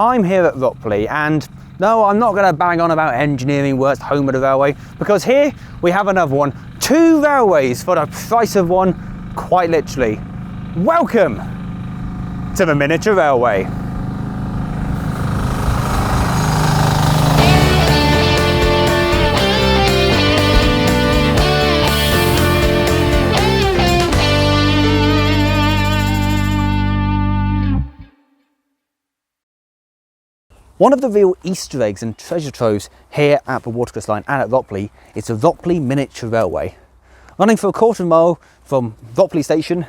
I'm here at Ropley, and no, I'm not going to bang on about engineering works, home of the railway, because here we have another one. 2 railways for the price of one, quite literally. Welcome to the miniature railway. One of the real Easter eggs and treasure troves here at the Watercress Line and at Ropley is the Ropley Miniature Railway. Running for a quarter of a mile from Ropley Station,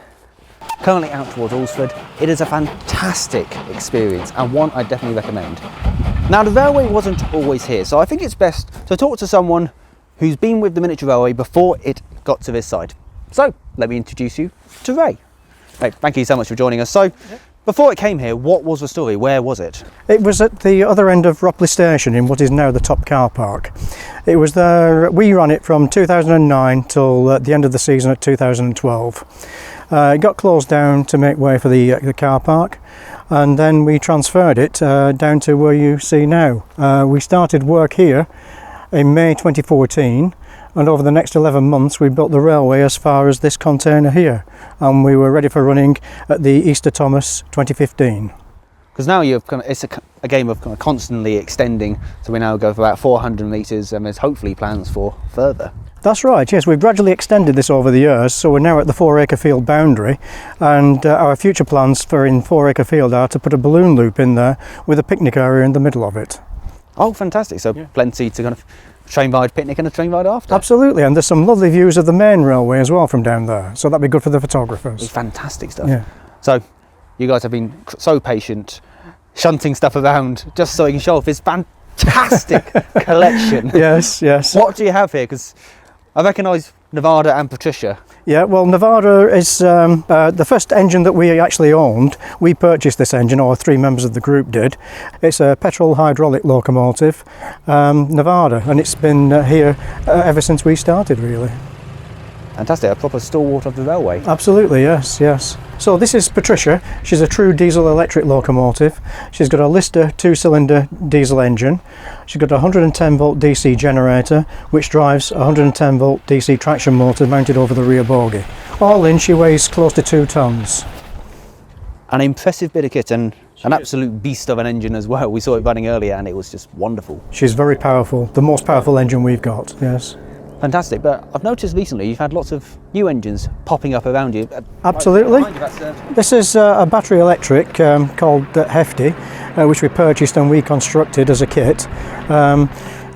currently out towards Alresford, it is a fantastic experience and one I definitely recommend. Now, the railway wasn't always here, so I think it's best to talk to someone who's been with the miniature railway before it got to this side. So let me introduce you to Ray. Ray, thank you so much for joining us. So, before it came here, what was the story? Where was it? It was at the other end of Ropley Station in what is now the top car park. It was there, we ran it from 2009 till the end of the season at 2012. It got closed down to make way for the car park, and then we transferred it down to where you see now. We started work here in May 2014. And over the next 11 months we built the railway as far as this container here, and we were ready for running at the Easter Thomas 2015. Because now it's a game of kind of constantly extending, so we now go for about 400 metres, and there's hopefully plans for further. That's right, yes, we've gradually extended this over the years, so we're now at the 4-acre field boundary, and our future plans for in 4-acre field are to put a balloon loop in there with a picnic area in the middle of it. Oh, fantastic, so yeah. Plenty to kind of train ride picnic and a train ride after. Absolutely, and there's some lovely views of the main railway as well from down there, so that'd be good for the photographers. It's fantastic stuff. Yeah. So you guys have been so patient, shunting stuff around just so you can show off this fantastic collection. Yes, yes. What do you have here? Because I recognise Nevada and Patricia. Yeah, well, Nevada is the first engine that we actually owned. We purchased this engine, or 3 members of the group did. It's a petrol hydraulic locomotive, Nevada, and it's been here ever since we started, really. Fantastic, a proper stalwart of the railway. Absolutely, yes, yes. So this is Patricia. She's a true diesel electric locomotive. She's got a Lister 2-cylinder diesel engine. She's got a 110 volt DC generator, which drives a 110 volt DC traction motor mounted over the rear bogie. All in, she weighs close to 2 tonnes. An impressive bit of kit, and an absolute beast of an engine as well. We saw it running earlier and it was just wonderful. She's very powerful, the most powerful engine we've got, yes. Fantastic, but I've noticed recently you've had lots of new engines popping up around you. Absolutely. This is a battery electric called Hefty, which we purchased and reconstructed as a kit.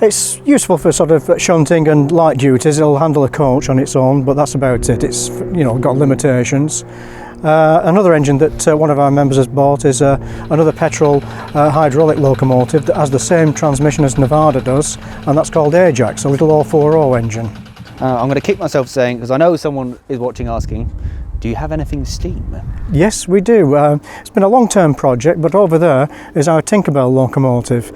It's useful for sort of shunting and light duties. It'll handle a coach on its own, but that's about it. It's, you know, got limitations. Another engine that one of our members has bought is another petrol hydraulic locomotive that has the same transmission as Nevada does, and that's called Ajax, a little all-4-0 engine. I'm going to kick myself saying, because I know someone is watching asking, do you have anything steam? Yes, we do. It's been a long-term project, but over there is our Tinkerbell locomotive.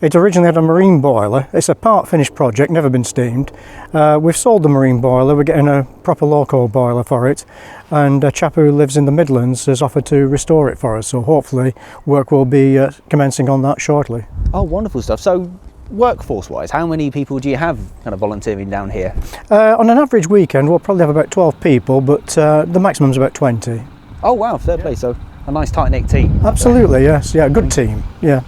It originally had a marine boiler. It's a part finished project, never been steamed. We've sold the marine boiler, we're getting a proper loco boiler for it, and a chap who lives in the Midlands has offered to restore it for us, so hopefully work will be commencing on that shortly. Oh, wonderful stuff. So workforce wise, how many people do you have kind of volunteering down here? On an average weekend we'll probably have about 12 people, but the maximum is about 20. Oh wow, fair play. So a nice tight-knit team. Absolutely, yes, yeah, good team, yeah.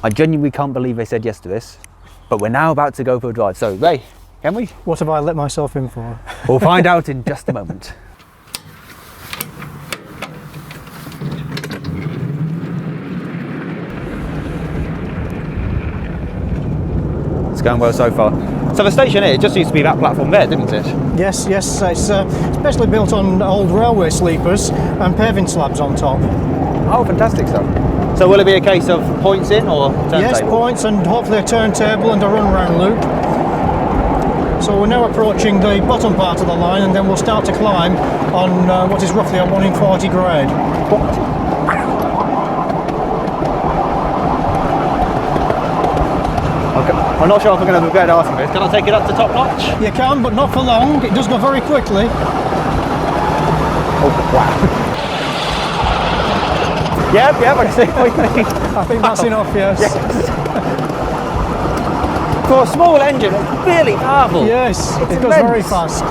I genuinely can't believe they said yes to this, but we're now about to go for a drive. So Ray, can we? What have I let myself in for? We'll find out in just a moment. It's going well so far. So the station here, it just used to be that platform there, didn't it? Yes, yes, it's especially built on old railway sleepers and paving slabs on top. Oh, fantastic stuff. So will it be a case of points in or turntable? Yes, points and hopefully a turntable and a run-round loop. So we're now approaching the bottom part of the line, and then we'll start to climb on what is roughly a 1 in 40 grade. Okay. I'm not sure if I'm going to regret asking this. Can I take it up to top notch? You can, but not for long. It does go very quickly. Oh, wow. Yep, I can see what you mean. I think that's enough, yes. For a small engine, it's really powerful. Yes, It's it goes very immense. fast.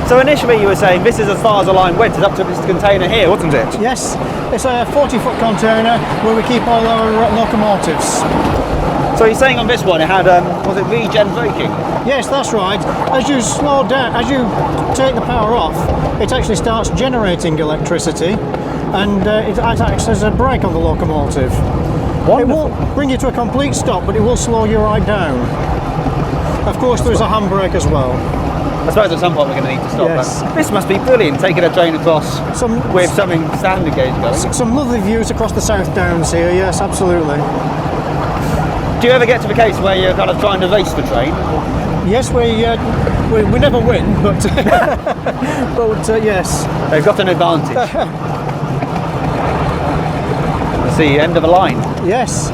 So initially you were saying this is as far as the line went, it's up to this container here, wasn't it? Yes, it's a 40-foot container where we keep all our locomotives. So you're saying on this one it had, was it regen braking? Yes, that's right. As you slow down, as you take the power off, it actually starts generating electricity, and it acts as a brake on the locomotive. Wonderful. It won't bring you to a complete stop, but it will slow you right down. Of course, there's a handbrake as well. I suppose at some point we're going to need to stop. Yes. But this must be brilliant, taking a train across with something standard gauge going. Some lovely views across the South Downs here, yes, absolutely. Do you ever get to the case where you're kind of trying to race the train? Yes, we never win, but but yes. They've got an advantage. Let's see, end of the line. Yes.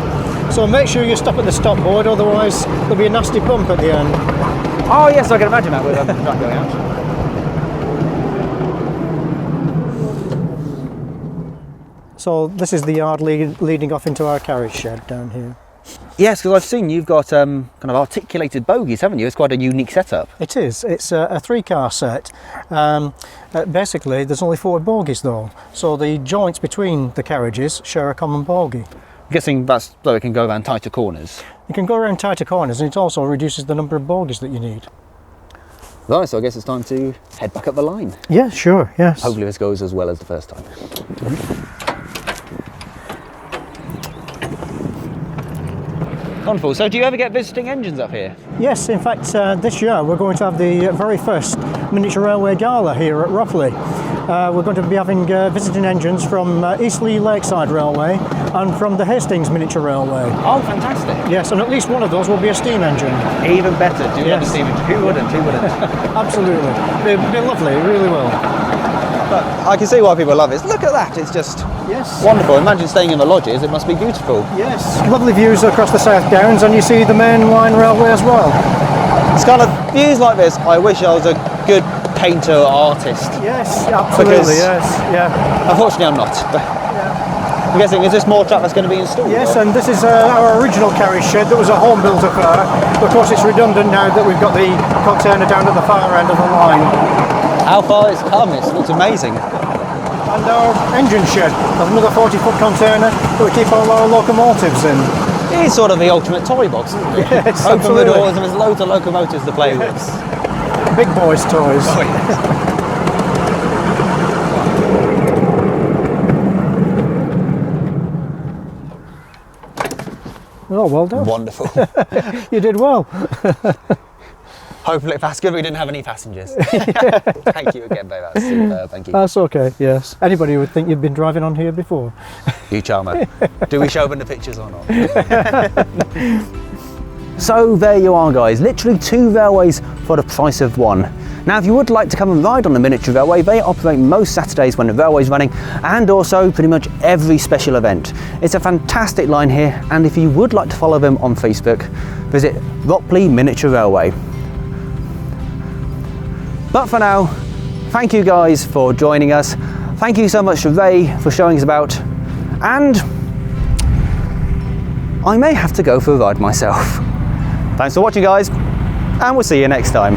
So make sure you stop at the stop board, otherwise there'll be a nasty bump at the end. Oh yes, I can imagine that with the track going out. So this is the yard leading off into our carriage shed down here. Yes, because I've seen you've got kind of articulated bogies, haven't you? It's quite a unique setup. It is. It's a 3-car set. Basically, there's only 4 bogies though, so the joints between the carriages share a common bogie. I'm guessing that's so it can go around tighter corners. You can go around tighter corners, and it also reduces the number of bogies that you need. Right, so I guess it's time to head back up the line. Yeah, sure, yes. Hopefully this goes as well as the first time. Wonderful. So do you ever get visiting engines up here? Yes, in fact, this year we're going to have the very first miniature railway gala here at Ropley. We're going to be having visiting engines from Eastleigh Lakeside Railway and from the Hastings Miniature Railway. Oh, fantastic. Yes, and at least one of those will be a steam engine. Even better. Do you have a Yes. steam engine? Who wouldn't? Who wouldn't? Absolutely. They're lovely, it really will. But I can see why people love it. Look at that. It's just Yes. wonderful. Imagine staying in the lodges. It must be beautiful. Yes. Lovely views across the South Downs, and you see the main line railway as well. It's kind of views like this. I wish I was a good painter or artist. Yes, absolutely, Because- yes, yeah. Unfortunately, I'm not. But I'm guessing, is this more track that's going to be installed? Yes, or? and this is our original carriage shed that was a home-built affair. Of course, it's redundant now that we've got the container down at the far end of the line. How far it's come, it looks amazing. And our engine shed, another 40-foot container that we keep all our locomotives in. It's sort of the ultimate toy box, isn't it? Yes, Open the absolutely. doors and there's loads of locomotives to play with. Big boys' toys. Oh, yes. Oh, well done. Wonderful. You did well. Hopefully that's good we didn't have any passengers. Thank you again, babe. That's superb. Thank you. That's okay, yes. Anybody would think you've been driving on here before. You charmer. Do we show them the pictures or not? So there you are, guys. Literally 2 railways for the price of 1. Now, if you would like to come and ride on the miniature railway, they operate most Saturdays when the railway's running, and also pretty much every special event. It's a fantastic line here, and if you would like to follow them on Facebook, visit Ropley Miniature Railway. But for now, thank you guys for joining us. Thank you so much to Ray for showing us about, and I may have to go for a ride myself. Thanks for watching, guys, and we'll see you next time.